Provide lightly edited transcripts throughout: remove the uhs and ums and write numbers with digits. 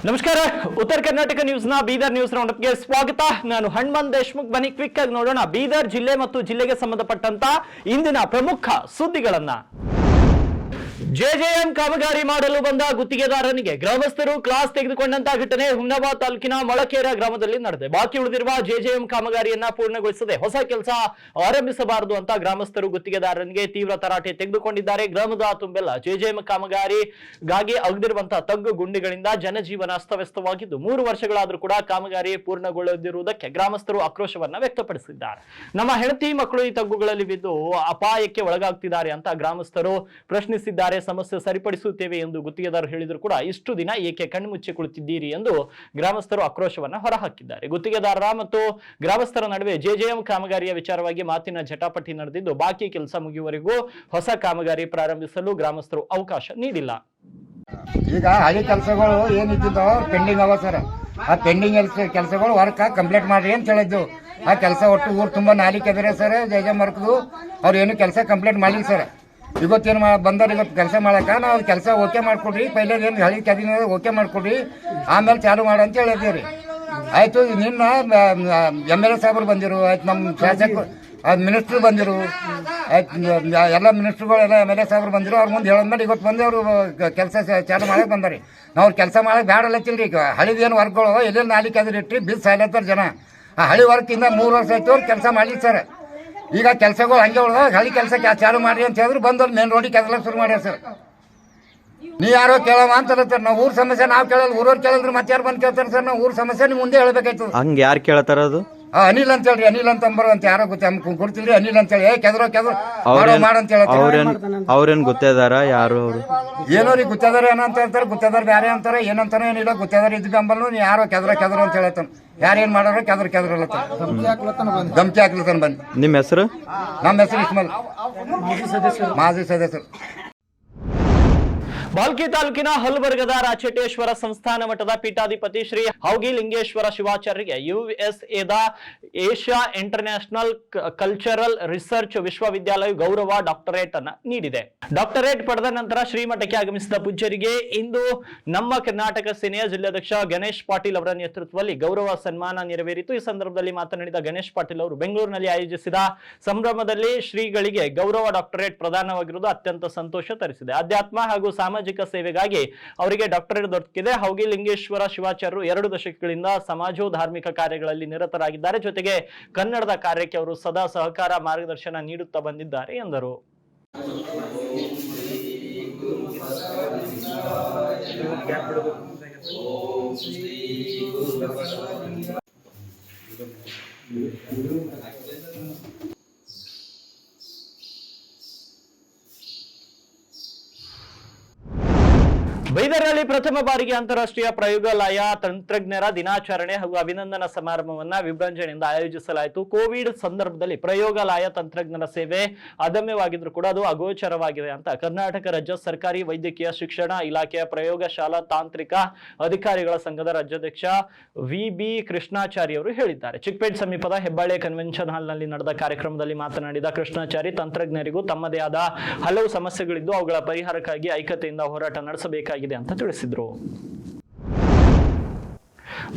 ನಮಸ್ಕಾರ. ಉತ್ತರ ಕರ್ನಾಟಕ ನ್ಯೂಸ್ನ ಬೀದರ್ ನ್ಯೂಸ್ ರೌಂಡಪ್ಗೆ ಸ್ವಾಗತ. ನಾನು ಹನುಮಂತ್ ದೇಶ್ಮುಖ್. ಬನ್ನಿ ಕ್ವಿಕ್ ಆಗಿ ನೋಡೋಣ ಬೀದರ್ ಜಿಲ್ಲೆ ಮತ್ತು ಜಿಲ್ಲೆಗೆ ಸಂಬಂಧಪಟ್ಟಂತ ಇಂದಿನ ಪ್ರಮುಖ ಸುದ್ದಿಗಳನ್ನ. ಜೆಜೆಎಂ ಕಾಮಗಾರಿ ಮಾಡಲು ಬಂದ ಗುತ್ತಿಗೆದಾರನಿಗೆ ಗ್ರಾಮಸ್ಥರು ಕ್ಲಾಸ್ ತೆಗೆದುಕೊಂಡಂತ ಘಟನೆ ಹುಮ್ನಾಬಾದ್ ತಾಲೂಕಿನ ಮೊಳಕೇರ ಗ್ರಾಮದಲ್ಲಿ ನಡೆದಿದೆ. ಬಾಕಿ ಉಳಿದಿರುವ ಜೆಜೆಎಂ ಕಾಮಗಾರಿಯನ್ನ ಪೂರ್ಣಗೊಳಿಸದೆ ಹೊಸ ಕೆಲಸ ಆರಂಭಿಸಬಾರದು ಅಂತ ಗ್ರಾಮಸ್ಥರು ಗುತ್ತಿಗೆದಾರನಿಗೆ ತೀವ್ರ ತರಾಟೆ ತೆಗೆದುಕೊಂಡಿದ್ದಾರೆ. ಗ್ರಾಮದ ತುಂಬೆಲ್ಲ ಜೆಜೆಎಂ ಕಾಮಗಾರಿಗಾಗಿ ಅಗದಿರುವಂತಹ ತಗ್ಗು ಗುಂಡಿಗಳಿಂದ ಜನಜೀವನ ಅಸ್ತವ್ಯಸ್ತವಾಗಿದ್ದು 3 ವರ್ಷಗಳಾದರೂ ಕೂಡ ಕಾಮಗಾರಿ ಪೂರ್ಣಗೊಳ್ಳದಿರುವುದಕ್ಕೆ ಗ್ರಾಮಸ್ಥರು ಆಕ್ರೋಶವನ್ನ ವ್ಯಕ್ತಪಡಿಸಿದ್ದಾರೆ. ನಮ್ಮ ಹೆಂಡತಿ ಮಕ್ಕಳು ಈ ತಗ್ಗುಗಳಲ್ಲಿ ಬಿದ್ದು ಅಪಾಯಕ್ಕೆ ಒಳಗಾಗ್ತಿದ್ದಾರೆ ಅಂತ ಗ್ರಾಮಸ್ಥರು ಪ್ರಶ್ನಿಸಿದ್ದಾರೆ. ಸಮಸ್ಯೆ ಸರಿಪಡಿಸುತ್ತೇವೆ ಎಂದು ಗುತ್ತಿಗೆದಾರರು ಹೇಳಿದ್ರು ಕೂಡ ಇಷ್ಟು ದಿನ ಏಕೆ ಕಣ್ಮುಚ್ಚಿ ಕುಳಿತಿದ್ದೀರಿ ಎಂದು ಗ್ರಾಮಸ್ಥರು ಆಕ್ರೋಶವನ್ನ ಹೊರಹಾಕಿದ್ದಾರೆ. ಗುತ್ತಿಗೆದಾರರ ಮತ್ತು ಗ್ರಾಮಸ್ಥರ ನಡುವೆ ಜೆಜೆಎಂ ಕಾಮಗಾರಿಯ ವಿಚಾರವಾಗಿ ಮಾತಿನ ಜಟಾಪಟಿ ನಡೆದಿದ್ದು ಬಾಕಿ ಕೆಲಸ ಮುಗಿಯುವವರೆಗೂ ಹೊಸ ಕಾಮಗಾರಿ ಪ್ರಾರಂಭಿಸಲು ಗ್ರಾಮಸ್ಥರು ಅವಕಾಶ ನೀಡಿಲ್ಲ. ಈಗ ಹಳಿ ಕೆಲಸಗಳು ಏನಿದ್ದು ಪೆಂಡಿಂಗ್ ಅವ ಸರ್. ಆ ಪೆಂಡಿಂಗ್ ಕೆಲಸಗಳು ವರ್ಕ್ ಕಂಪ್ಲೀಟ್ ಮಾಡ್ರಿ ಅಂತ ಹೇಳಿದ್ದು. ಆ ಕೆಲಸ ಒಟ್ಟು ಊರು ತುಂಬಾ ನಾಲಿ ಕೆದರೆ ಸರ್. ಜೆಜೆಎಂ ವರ್ಕ್ದು ಅವ್ರು ಏನು ಕೆಲಸ ಕಂಪ್ಲೀಟ್ ಮಾಡಿಲ್ಲ ಸರ್. ಇವತ್ತೇನು ಬಂದವ್ರು ಇವತ್ತು ಕೆಲಸ ಮಾಡಕ್ಕೆ ನಾವು ಕೆಲಸ ಓಕೆ ಮಾಡ್ಕೊಡ್ರಿ, ಪೈಲೆ ಏನು ಹಳಿ ಕೆದಿನ ಓಕೆ ಮಾಡ್ಕೊಡ್ರಿ, ಆಮೇಲೆ ಚಾಲು ಮಾಡಿ ಅಂತ ಹೇಳಿದ್ದೀವಿ ರೀ. ಆಯಿತು. ನಿನ್ನ MLA ಸಾಹೇಬರು ಬಂದಿರು, ಆಯ್ತು ನಮ್ಮ ಶಾಸಕ ಮಿನಿಸ್ಟ್ರು ಬಂದಿರು, ಆಯ್ತು ಎಲ್ಲ ಮಿನಿಸ್ಟ್ರುಗಳೆಲ್ಲ MLA ಸಾಹೇಬರು ಬಂದಿರು. ಅವ್ರ ಮುಂದೆ ಹೇಳಿದ್ಮೇಲೆ ಇವತ್ತು ಬಂದು ಅವರು ಕೆಲಸ ಚಾಲು ಮಾಡಕ್ಕೆ ಬಂದಾರೆ. ನಾವು ಕೆಲಸ ಮಾಡಕ್ಕೆ ಬ್ಯಾಡಲ್ಲತ್ತಿಲ್ರಿ. ಈಗ ಹಳಿದೇನು ವರ್ಕ್ಗಳು ಎಲ್ಲೆಲ್ಲಿ ನಾಲಿ ಕೆದರಿ ಇಟ್ರಿ ಬಿದ್ದು ಸಾಯ್ಲತ್ತಾರ ಜನ. ಆ ಹಳಿ ವರ್ಕಿಂದ 3 ವರ್ಷ ಆಯ್ತು ಅವ್ರು ಕೆಲಸ ಮಾಡಲಿ ಸರ್. ಈಗ ಕೆಲಸಗಳು ಹಂಗೆ ಉಳ್ದ ಹಳಿ ಕೆಲಸ ಚಾಲು ಮಾಡ್ರಿ ಅಂತ ಹೇಳಿದ್ರು ಬಂದವ್ರು ಮೇನ್ ರೋಡಿಗೆ ಕೆದಲಕ್ಕೆ ಶುರು ಮಾಡ್ಯಾರ ಸರ್. ನೀ ಯಾರೋ ಕೇಳವ ಅಂತ ಹೇಳ್ತಾರೆ. ನಾವು ಊರ ಸಮಸ್ಯೆ ನಾವು ಕೇಳಲ್ಲ, ಊರವ್ರು ಕೇಳಿದ್ರೆ ಮತ್ತೆ ಯಾರು ಬಂದು ಕೇಳ್ತಾರೆ ಸರ್. ನಾವು ಊರ ಸಮಸ್ಯೆ ನೀವು ಮುಂದೆ ಹೇಳ್ಬೇಕಾಯ್ತು. ಹಂಗೆ ಯಾರು ಕೇಳ್ತಾರ ಅದು? ಅನಿಲ್ ಅಂತ ಹೇಳ್ರಿ, ಅನಿಲ್ ಅಂತ ಅಂಬರು ಅಂತ ಯಾರೋ ಕೊಡ್ತಿಲ್ರಿ ಅನಿಲ್ ಅಂತ ಹೇಳಿ ಕೆದರೋ ಮಾಡಂತ ಹೇಳ್ತಾರೆ. ಅವ್ರೇನ್ ಗೊತ್ತಿದಾರ ಯಾರು ಅವರು? ಏನೋ ರೀ ಗುತ್ತದಾರ ಏನಂತ ಹೇಳ್ತಾರೆ, ಗುತ್ತದಾರ ಬೇರೆ ಅಂತಾರೆ, ಏನಂತಾನೆ ಏನಿಲ್ಲ. ಗುತ್ತದಾರ ಇದ್ದ ಅಂಬಲ್ನು ನೀ ಯಾರೋ ಕೆದರೋ ಅಂತ ಹೇಳತ್ತಾನ. ಯಾರೇನ್ ಮಾಡೋರು ಕೆದರಲ್ಲ ಧಮಕಿ ಹಾಕ್ಲತ್ತಾನ ಬಂದು. ನಿಮ್ಮ ಹೆಸರು? ನಮ್ಮ ಹೆಸರು ಇಸ್ಮಾಲ್, ಮಾಜಿ ಸದಸ್ಯರು. ಬಾಲ್ಕಿ ತಾಲೂಕಿನ ಹಲ್ಬರ್ಗದ ರಾಚೇಟೇಶ್ವರ ಸಂಸ್ಥಾನ ಮಠದ ಪೀಠಾಧಿಪತಿ ಶ್ರೀ ಹೌಗಿ ಲಿಂಗೇಶ್ವರ ಶಿವಾಚಾರ್ಯರಿಗೆ USAದ ಏಷ್ಯಾ ಇಂಟರ್ನ್ಯಾಷನಲ್ ಕಲ್ಚರಲ್ ರಿಸರ್ಚ್ ವಿಶ್ವವಿದ್ಯಾಲಯ ಗೌರವ ಡಾಕ್ಟರೇಟ್ ಅನ್ನ ನೀಡಿದೆ. ಡಾಕ್ಟರೇಟ್ ಪಡೆದ ನಂತರ ಶ್ರೀಮಠಕ್ಕೆ ಆಗಮಿಸಿದ ಪೂಜ್ಯರಿಗೆ ಇಂದು ನಮ್ಮ ಕರ್ನಾಟಕ ಸೇನೆಯ ಜಿಲ್ಲಾಧ್ಯಕ್ಷ ಗಣೇಶ್ ಪಾಟೀಲ್ ಅವರ ನೇತೃತ್ವದಲ್ಲಿ ಗೌರವ ಸನ್ಮಾನ ನೆರವೇರಿತು. ಈ ಸಂದರ್ಭದಲ್ಲಿ ಮಾತನಾಡಿದ ಗಣೇಶ್ ಪಾಟೀಲ್ ಅವರು ಬೆಂಗಳೂರಿನಲ್ಲಿ ಆಯೋಜಿಸಿದ ಸಂಭ್ರಮದಲ್ಲಿ ಶ್ರೀಗಳಿಗೆ ಗೌರವ ಡಾಕ್ಟರೇಟ್ ಪ್ರದಾನವಾಗಿರುವುದು ಅತ್ಯಂತ ಸಂತೋಷ ತರಿಸಿದೆ. ಅಧ್ಯಾತ್ಮ ಹಾಗೂ ಸಾಮಾಜಿಕ ಸೇವೆಗಾಗಿ ಅವರಿಗೆ ಡಾಕ್ಟರೇಟ್ ದೊರಕಿದೆ. ಹೌಗಿ ಲಿಂಗೇಶ್ವರ ಶಿವಾಚಾರ್ಯರು 2 ದಶಕಗಳಿಂದ ಸಮಾಜೋ ಧಾರ್ಮಿಕ ಕಾರ್ಯಗಳಲ್ಲಿ ನಿರತರಾಗಿದ್ದಾರೆ. ಜೊತೆಗೆ ಕನ್ನಡದ ಕಾರ್ಯಕ್ಕೆ ಅವರು ಸದಾ ಸಹಕಾರ ಮಾರ್ಗದರ್ಶನ ನೀಡುತ್ತಾ ಬಂದಿದ್ದಾರೆ ಎಂದರು. ಬೀದರ್ನಲ್ಲಿ ಪ್ರಥಮ ಬಾರಿಗೆ ಅಂತಾರಾಷ್ಟ್ರೀಯ ಪ್ರಯೋಗಾಲಯ ತಂತ್ರಜ್ಞರ ದಿನಾಚರಣೆ ಹಾಗೂ ಅಭಿನಂದನಾ ಸಮಾರಂಭವನ್ನ ವಿಜೃಂಭಣೆಯಿಂದ ಆಯೋಜಿಸಲಾಯಿತು. ಕೋವಿಡ್ ಸಂದರ್ಭದಲ್ಲಿ ಪ್ರಯೋಗಾಲಯ ತಂತ್ರಜ್ಞರ ಸೇವೆ ಅದಮ್ಯವಾಗಿದ್ರು ಕೂಡ ಅದು ಅಗೋಚರವಾಗಿದೆ ಅಂತ ಕರ್ನಾಟಕ ರಾಜ್ಯ ಸರ್ಕಾರಿ ವೈದ್ಯಕೀಯ ಶಿಕ್ಷಣ ಇಲಾಖೆಯ ಪ್ರಯೋಗಶಾಲಾ ತಾಂತ್ರಿಕ ಅಧಿಕಾರಿಗಳ ಸಂಘದ ರಾಜ್ಯಾಧ್ಯಕ್ಷ VB ಕೃಷ್ಣಾಚಾರಿ ಅವರು ಹೇಳಿದ್ದಾರೆ. ಚಿಕ್ಕಪೇಟೆ ಸಮೀಪದ ಹೆಬ್ಬಾಳೆ ಕನ್ವೆನ್ಷನ್ ಹಾಲ್ ನಲ್ಲಿ ನಡೆದ ಕಾರ್ಯಕ್ರಮದಲ್ಲಿ ಮಾತನಾಡಿದ ಕೃಷ್ಣಾಚಾರಿ, ತಂತ್ರಜ್ಞರಿಗೂ ತಮ್ಮದೇ ಆದ ಹಲವು ಸಮಸ್ಯೆಗಳಿದ್ದು ಅವುಗಳ ಪರಿಹಾರಕ್ಕಾಗಿ ಐಕ್ಯತೆಯಿಂದ ಹೋರಾಟ ನಡೆಸಬೇಕಾಗಿದೆ ಅಂತ ತಿಳಿಸಿದ್ರು.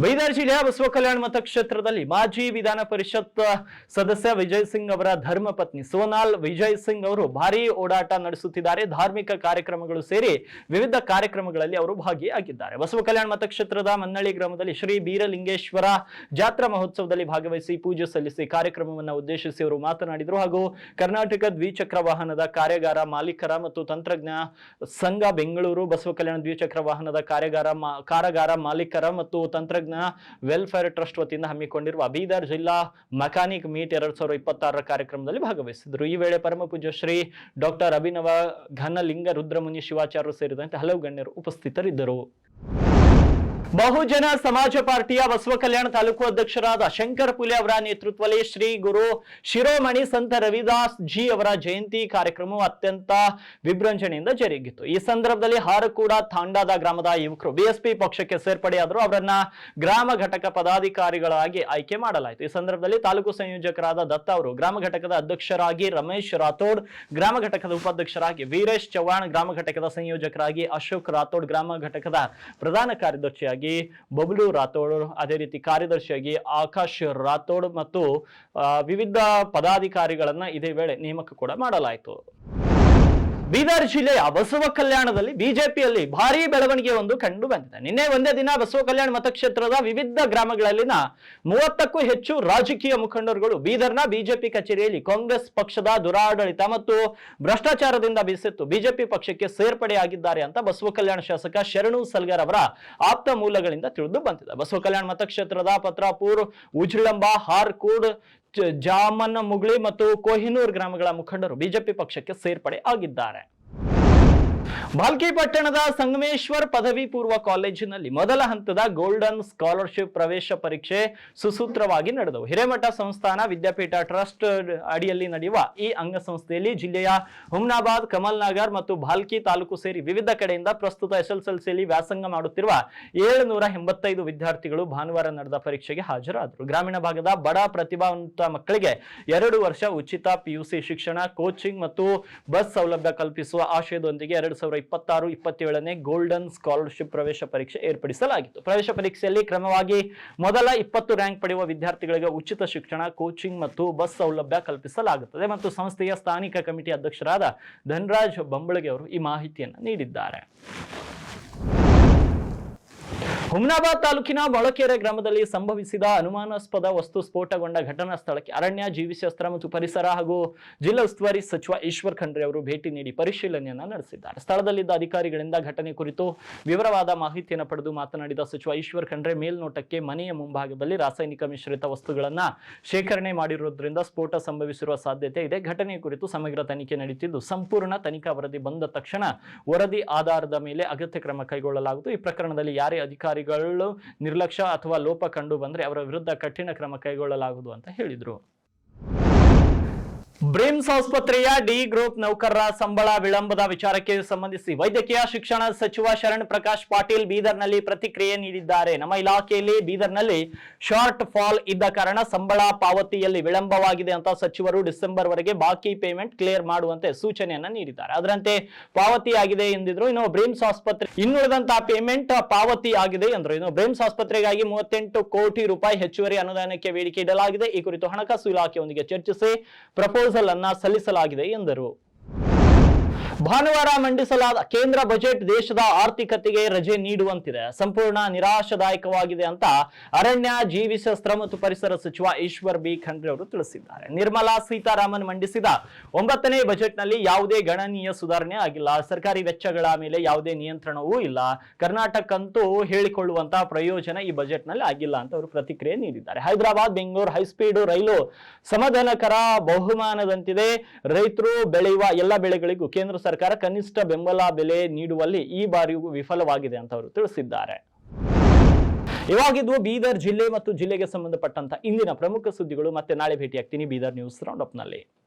ಬೀದರ್ ಜಿಲ್ಲೆಯ ಬಸವ ಕಲ್ಯಾಣ ಮತಕ್ಷೇತ್ರದಲ್ಲಿ ಮಾಜಿ ವಿಧಾನ ಪರಿಷತ್ ಸದಸ್ಯ ವಿಜಯ್ ಸಿಂಗ್ ಅವರ ಧರ್ಮ ಪತ್ನಿ ಸೋನಾಲ್ ವಿಜಯ್ ಸಿಂಗ್ ಅವರು ಭಾರೀ ಓಡಾಟ ನಡೆಸುತ್ತಿದ್ದಾರೆ. ಧಾರ್ಮಿಕ ಕಾರ್ಯಕ್ರಮಗಳು ಸೇರಿ ವಿವಿಧ ಕಾರ್ಯಕ್ರಮಗಳಲ್ಲಿ ಅವರು ಭಾಗಿಯಾಗಿದ್ದಾರೆ. ಬಸವ ಕಲ್ಯಾಣ ಮತಕ್ಷೇತ್ರದ ಮನ್ನಳ್ಳಿ ಗ್ರಾಮದಲ್ಲಿ ಶ್ರೀ ಬೀರಲಿಂಗೇಶ್ವರ ಜಾತ್ರಾ ಮಹೋತ್ಸವದಲ್ಲಿ ಭಾಗವಹಿಸಿ ಪೂಜೆ ಸಲ್ಲಿಸಿ ಕಾರ್ಯಕ್ರಮವನ್ನು ಉದ್ದೇಶಿಸಿ ಅವರು ಮಾತನಾಡಿದರು. ಹಾಗೂ ಕರ್ನಾಟಕ ದ್ವಿಚಕ್ರ ವಾಹನದ ಕಾರ್ಯಾಗಾರ ಮಾಲೀಕರ ಮತ್ತು ತಂತ್ರಜ್ಞ ಸಂಘ ಬೆಂಗಳೂರು, ಬಸವ ಕಲ್ಯಾಣ ದ್ವಿಚಕ್ರ ವಾಹನದ ಕಾರಾಗಾರ ಮಾಲೀಕರ ಮತ್ತು ತಂತ್ರಜ್ಞ ವೆಲ್ಫೇರ್ ಟ್ರಸ್ಟ್ ವತಿಯಿಂದ ಹಮ್ಮಿಕೊಂಡಿರುವ ಬೀದರ್ ಜಿಲ್ಲಾ ಮೆಕ್ಯಾನಿಕ್ ಮೀಟ್ 2026 ಕಾರ್ಯಕ್ರಮದಲ್ಲಿ ಭಾಗವಹಿಸಿದರು. ಈ ವೇಳೆ ಪರಮ ಪೂಜ್ಯ ಶ್ರೀ ಡಾಕ್ಟರ್ ಅಭಿನವ ಘನಲಿಂಗ ರುದ್ರಮುನಿ ಶಿವಾಚಾರ್ಯರು ಸೇರಿದಂತೆ ಹಲವು ಗಣ್ಯರು ಉಪಸ್ಥಿತರಿದ್ದರು. ಬಹುಜನ ಸಮಾಜ ಪಾರ್ಟಿಯ ಬಸವ ಕಲ್ಯಾಣ ತಾಲೂಕು ಅಧ್ಯಕ್ಷರಾದ ಶಂಕರ್ ಪುಲೆ ಅವರ ನೇತೃತ್ವದಲ್ಲಿ ಶ್ರೀ ಗುರು ಶಿರೋಮಣಿ ಸಂತ ರವಿದಾಸ್ ಜಿ ಅವರ ಜಯಂತಿ ಕಾರ್ಯಕ್ರಮವು ಅತ್ಯಂತ ವಿಜೃಂಭಣೆಯಿಂದ ಜರುಗಿತು. ಈ ಸಂದರ್ಭದಲ್ಲಿ ಹಾರಕೂಡ ತಾಂಡಾದ ಗ್ರಾಮದ ಯುವಕರು ಬಿಎಸ್ಪಿ ಪಕ್ಷಕ್ಕೆ ಸೇರ್ಪಡೆಯಾದರು. ಅವರನ್ನ ಗ್ರಾಮ ಘಟಕ ಪದಾಧಿಕಾರಿಗಳಾಗಿ ಆಯ್ಕೆ ಮಾಡಲಾಯಿತು. ಈ ಸಂದರ್ಭದಲ್ಲಿ ತಾಲೂಕು ಸಂಯೋಜಕರಾದ ದತ್ತ ಅವರು, ಗ್ರಾಮ ಘಟಕದ ಅಧ್ಯಕ್ಷರಾಗಿ ರಮೇಶ್ ರಾಥೋಡ್, ಗ್ರಾಮ ಘಟಕದ ಉಪಾಧ್ಯಕ್ಷರಾಗಿ ವೀರೇಶ್ ಚವ್ಹಾಣ್, ಗ್ರಾಮ ಘಟಕದ ಸಂಯೋಜಕರಾಗಿ ಅಶೋಕ್ ರಾಥೋಡ್, ಗ್ರಾಮ ಘಟಕದ ಪ್ರಧಾನ ಕಾರ್ಯದರ್ಶಿಯಾಗಿ ಸಚಿವರಾಗಿ ಬಬ್ಲು ರಾಥೋಡ್, ಅದೇ ರೀತಿ ಕಾರ್ಯದರ್ಶಿಯಾಗಿ ಆಕಾಶ್ ರಾಥೋಡ್ ಮತ್ತು ವಿವಿಧ ಪದಾಧಿಕಾರಿಗಳನ್ನ ಇದೇ ವೇಳೆ ನೇಮಕ ಕೂಡ ಮಾಡಲಾಯಿತು. ಬೀದರ್ ಜಿಲ್ಲೆಯ ಬಸವ ಕಲ್ಯಾಣದಲ್ಲಿ ಬಿಜೆಪಿಯಲ್ಲಿ ಭಾರೀ ಬೆಳವಣಿಗೆ ಒಂದು ಕಂಡು ಬಂದಿದೆ. ನಿನ್ನೆ ಒಂದೇ ದಿನ ಬಸವ ಕಲ್ಯಾಣ ಮತಕ್ಷೇತ್ರದ ವಿವಿಧ ಗ್ರಾಮಗಳಲ್ಲಿನ 30ಕ್ಕೂ ಹೆಚ್ಚು ರಾಜಕೀಯ ಮುಖಂಡರುಗಳು ಬೀದರ್ನ ಬಿಜೆಪಿ ಕಚೇರಿಯಲ್ಲಿ ಕಾಂಗ್ರೆಸ್ ಪಕ್ಷದ ದುರಾಡಳಿತ ಮತ್ತು ಭ್ರಷ್ಟಾಚಾರದಿಂದ ಬೇಸತ್ತು ಬಿಜೆಪಿ ಪಕ್ಷಕ್ಕೆ ಸೇರ್ಪಡೆಯಾಗಿದ್ದಾರೆ ಅಂತ ಬಸವ ಕಲ್ಯಾಣ ಶಾಸಕ ಶರಣು ಸಲ್ಗರ್ ಅವರ ಆಪ್ತ ಮೂಲಗಳಿಂದ ತಿಳಿದು ಬಂದಿದೆ. ಬಸವ ಕಲ್ಯಾಣ ಮತಕ್ಷೇತ್ರದ ಪತ್ರಾಪುರ್, ಉಜ್ಳಂಬ, ಹಾರ್ಕೂಡ್, ಜಾಮನ್ ಮುಗ್ಳಿ ಮತ್ತು ಕೊಹಿನೂರ್ ಗ್ರಾಮಗಳ ಮುಖಂಡರು ಬಿಜೆಪಿ ಪಕ್ಷಕ್ಕೆ ಸೇರ್ಪಡೆ ಆಗಿದ್ದಾರೆ. ಭಾಲ್ಕಿ ಪಟ್ಟಣದ ಸಂಗಮೇಶ್ವರ್ ಪದವಿ ಪೂರ್ವ ಕಾಲೇಜಿನಲ್ಲಿ ಮೊದಲ ಹಂತದ ಗೋಲ್ಡನ್ ಸ್ಕಾಲರ್ಶಿಪ್ ಪ್ರವೇಶ ಪರೀಕ್ಷೆ ಸುಸೂತ್ರವಾಗಿ ನಡೆದವು. ಹಿರೇಮಠ ಸಂಸ್ಥಾನ ವಿದ್ಯಾಪೀಠ ಟ್ರಸ್ಟ್ ಅಡಿಯಲ್ಲಿ ನಡೆಯುವ ಈ ಅಂಗಸಂಸ್ಥೆಯಲ್ಲಿ ಜಿಲ್ಲೆಯ ಹುಮ್ನಾಬಾದ್, ಕಮಲ್ ನಗರ್ ಮತ್ತು ಭಾಲ್ಕಿ ತಾಲೂಕು ಸೇರಿ ವಿವಿಧ ಕಡೆಯಿಂದ ಪ್ರಸ್ತುತ SSLCಯಲ್ಲಿ ವ್ಯಾಸಂಗ ಮಾಡುತ್ತಿರುವ 785 ವಿದ್ಯಾರ್ಥಿಗಳು ಭಾನುವಾರ ನಡೆದ ಪರೀಕ್ಷೆಗೆ ಹಾಜರಾದರು. ಗ್ರಾಮೀಣ ಭಾಗದ ಬಡ ಪ್ರತಿಭಾವಂತ ಮಕ್ಕಳಿಗೆ 2 ವರ್ಷ ಉಚಿತ PUC ಶಿಕ್ಷಣ, ಕೋಚಿಂಗ್ ಮತ್ತು ಬಸ್ ಸೌಲಭ್ಯ ಕಲ್ಪಿಸುವ ಆಶಯದೊಂದಿಗೆ 2026-27ನೇ ಗೋಲ್ಡನ್ ಸ್ಕಾಲರ್ಶಿಪ್ ಪ್ರವೇಶ ಪರೀಕ್ಷೆ ಏರ್ಪಡಿಸಲಾಗಿತ್ತು. ಪ್ರವೇಶ ಪರೀಕ್ಷೆಯಲ್ಲಿ ಕ್ರಮವಾಗಿ ಮೊದಲ 20 ರ್ಯಾಂಕ್ ಪಡೆಯುವ ವಿದ್ಯಾರ್ಥಿಗಳಿಗೆ ಉಚಿತ ಶಿಕ್ಷಣ, ಕೋಚಿಂಗ್ ಮತ್ತು ಬಸ್ ಸೌಲಭ್ಯ ಕಲ್ಪಿಸಲಾಗುತ್ತದೆ ಮತ್ತು ಸಂಸ್ಥೆಯ ಸ್ಥಾನಿಕ ಕಮಿಟಿ ಅಧ್ಯಕ್ಷರಾದ ಧನರಾಜ್ ಬಂಬಳಗೆ ಅವರು ಈ ಮಾಹಿತಿಯನ್ನು ನೀಡಿದ್ದಾರೆ. ಹುಮ್ನಾಬಾದ್ ತಾಲೂಕಿನ ಮೊಳಕೆರೆ ಗ್ರಾಮದಲ್ಲಿ ಸಂಭವಿಸಿದ ಅನುಮಾನಾಸ್ಪದ ವಸ್ತು ಸ್ಫೋಟಗೊಂಡ ಘಟನಾ ಸ್ಥಳಕ್ಕೆ ಅರಣ್ಯ, ಜೀವಿಶಾಸ್ತ್ರ ಮತ್ತು ಪರಿಸರ ಹಾಗೂ ಜಿಲ್ಲಾ ಉಸ್ತುವಾರಿ ಸಚಿವ ಈಶ್ವರ್ ಖಂಡ್ರೆ ಅವರು ಭೇಟಿ ನೀಡಿ ಪರಿಶೀಲನೆಯನ್ನ ನಡೆಸಿದ್ದಾರೆ. ಸ್ಥಳದಲ್ಲಿದ್ದ ಅಧಿಕಾರಿಗಳಿಂದ ಘಟನೆ ಕುರಿತು ವಿವರವಾದ ಮಾಹಿತಿಯನ್ನು ಪಡೆದು ಮಾತನಾಡಿದ ಸಚಿವ ಈಶ್ವರ್ ಖಂಡ್ರೆ, ಮೇಲ್ನೋಟಕ್ಕೆ ಮನೆಯ ಮುಂಭಾಗದಲ್ಲಿ ರಾಸಾಯನಿಕ ಮಿಶ್ರಿತ ವಸ್ತುಗಳನ್ನ ಶೇಖರಣೆ ಮಾಡಿರುವುದರಿಂದ ಸ್ಫೋಟ ಸಂಭವಿಸಿರುವ ಸಾಧ್ಯತೆ ಇದೆ. ಘಟನೆ ಕುರಿತು ಸಮಗ್ರ ತನಿಖೆ ನಡೆಯುತ್ತಿದ್ದು ಸಂಪೂರ್ಣ ತನಿಖಾ ವರದಿ ಬಂದ ತಕ್ಷಣ ವರದಿ ಆಧಾರದ ಮೇಲೆ ಅಗತ್ಯ ಕ್ರಮ ಕೈಗೊಳ್ಳಲಾಗುವುದು. ಈ ಪ್ರಕರಣದಲ್ಲಿ ಯಾರೇ ಅಧಿಕಾರಿಗಳು ನಿರ್ಲಕ್ಷ್ಯ ಅಥವಾ ಲೋಪ ಕಂಡು ಬಂದ್ರೆ ಅವರ ವಿರುದ್ಧ ಕಠಿಣ ಕ್ರಮ ಕೈಗೊಳ್ಳಲಾಗುವುದು ಅಂತ ಹೇಳಿದ್ರು. ಬ್ರಿಮ್ಸ್ ಆಸ್ಪತ್ರೆಯ ಡಿ ಗ್ರೂಪ್ ನೌಕರರ ಸಂಬಳ ವಿಳಂಬದ ವಿಚಾರಕ್ಕೆ ಸಂಬಂಧಿಸಿ ವೈದ್ಯಕೀಯ ಶಿಕ್ಷಣ ಸಚಿವ ಶರಣ್ ಪ್ರಕಾಶ್ ಪಾಟೀಲ್ ಬೀದರ್ನಲ್ಲಿ ಪ್ರತಿಕ್ರಿಯೆ ನೀಡಿದ್ದಾರೆ. ನಮ್ಮ ಇಲಾಖೆಯಲ್ಲಿ ಬೀದರ್ನಲ್ಲಿ ಶಾರ್ಟ್ ಫಾಲ್ ಇದ್ದ ಕಾರಣ ಸಂಬಳ ಪಾವತಿಯಲ್ಲಿ ವಿಳಂಬವಾಗಿದೆ ಅಂತ ಸಚಿವರು ಡಿಸೆಂಬರ್ ವರೆಗೆ ಬಾಕಿ ಪೇಮೆಂಟ್ ಕ್ಲಿಯರ್ ಮಾಡುವಂತೆ ಸೂಚನೆಯನ್ನ ನೀಡಿದ್ದಾರೆ. ಅದರಂತೆ ಪಾವತಿ ಆಗಿದೆ ಎಂದಿದ್ರು. ಇನ್ನು ಬ್ರಿಮ್ಸ್ ಆಸ್ಪತ್ರೆ ಇನ್ನುಳಿದಂತಹ ಪೇಮೆಂಟ್ ಪಾವತಿ ಆಗಿದೆ ಎಂದರು. ಇನ್ನು ಬ್ರಿಮ್ಸ್ ಆಸ್ಪತ್ರೆಗಾಗಿ 38 ಕೋಟಿ ರೂಪಾಯಿ ಹೆಚ್ಚುವರಿ ಅನುದಾನಕ್ಕೆ ಬೇಡಿಕೆ ಇಡಲಾಗಿದೆ. ಈ ಕುರಿತು ಹಣಕಾಸು ಇಲಾಖೆಯೊಂದಿಗೆ ಚರ್ಚಿಸಿ ಪ್ರಪೋಸಲ್ ಅನ್ನ ಸಲ್ಲಿಸಲಾಗಿದೆ ಎಂದರು. ಭಾನುವಾರ ಮಂಡಿಸಲಾದ ಕೇಂದ್ರ ಬಜೆಟ್ ದೇಶದ ಆರ್ಥಿಕತೆಗೆ ರಜೆ ನೀಡುವಂತಿದೆ, ಸಂಪೂರ್ಣ ನಿರಾಶಾದಾಯಕವಾಗಿದೆ ಅಂತ ಅರಣ್ಯ, ಜೀವಿಶಾಸ್ತ್ರ ಮತ್ತು ಪರಿಸರ ಸಚಿವ ಈಶ್ವರ್ ಬಿ ಖಂಡ್ರೆ ಅವರು ತಿಳಿಸಿದ್ದಾರೆ. ನಿರ್ಮಲಾ ಸೀತಾರಾಮನ್ ಮಂಡಿಸಿದ 9ನೇ ಬಜೆಟ್ನಲ್ಲಿ ಯಾವುದೇ ಗಣನೀಯ ಸುಧಾರಣೆ ಆಗಿಲ್ಲ. ಸರ್ಕಾರಿ ವೆಚ್ಚಗಳ ಮೇಲೆ ಯಾವುದೇ ನಿಯಂತ್ರಣವೂ ಇಲ್ಲ. ಕರ್ನಾಟಕಕ್ಕಂತೂ ಹೇಳಿಕೊಳ್ಳುವಂತಹ ಪ್ರಯೋಜನ ಈ ಬಜೆಟ್ನಲ್ಲಿ ಆಗಿಲ್ಲ ಅಂತ ಅವರು ಪ್ರತಿಕ್ರಿಯೆ ನೀಡಿದ್ದಾರೆ. ಹೈದರಾಬಾದ್ ಬೆಂಗಳೂರು ಹೈಸ್ಪೀಡ್ ರೈಲು ಸಮಾಧಾನಕರ ಬಹುಮಾನದಂತಿದೆ. ರೈತರು ಬೆಳೆಯುವ ಎಲ್ಲ ಬೆಳೆಗಳಿಗೂ ಕೇಂದ್ರ ಸರ್ಕಾರ ಕನಿಷ್ಠ ಬೆಂಬಲ ಬೆಲೆ ನೀಡುವಲ್ಲಿ ಈ ಬಾರಿಯೂ ವಿಫಲವಾಗಿದೆ ಅಂತ ಅವರು ತಿಳಿಸಿದ್ದಾರೆ. ಇವಾಗಿದ್ವು ಬೀದರ್ ಜಿಲ್ಲೆ ಮತ್ತು ಜಿಲ್ಲೆಗೆ ಸಂಬಂಧಪಟ್ಟಂತ ಇಂದಿನ ಪ್ರಮುಖ ಸುದ್ದಿಗಳು. ಮತ್ತೆ ನಾಳೆ ಭೇಟಿಯಾಗ್ತೀನಿ ಬೀದರ್ ನ್ಯೂಸ್ ರೌಂಡ್ ಅಪ್ ನಲ್ಲಿ.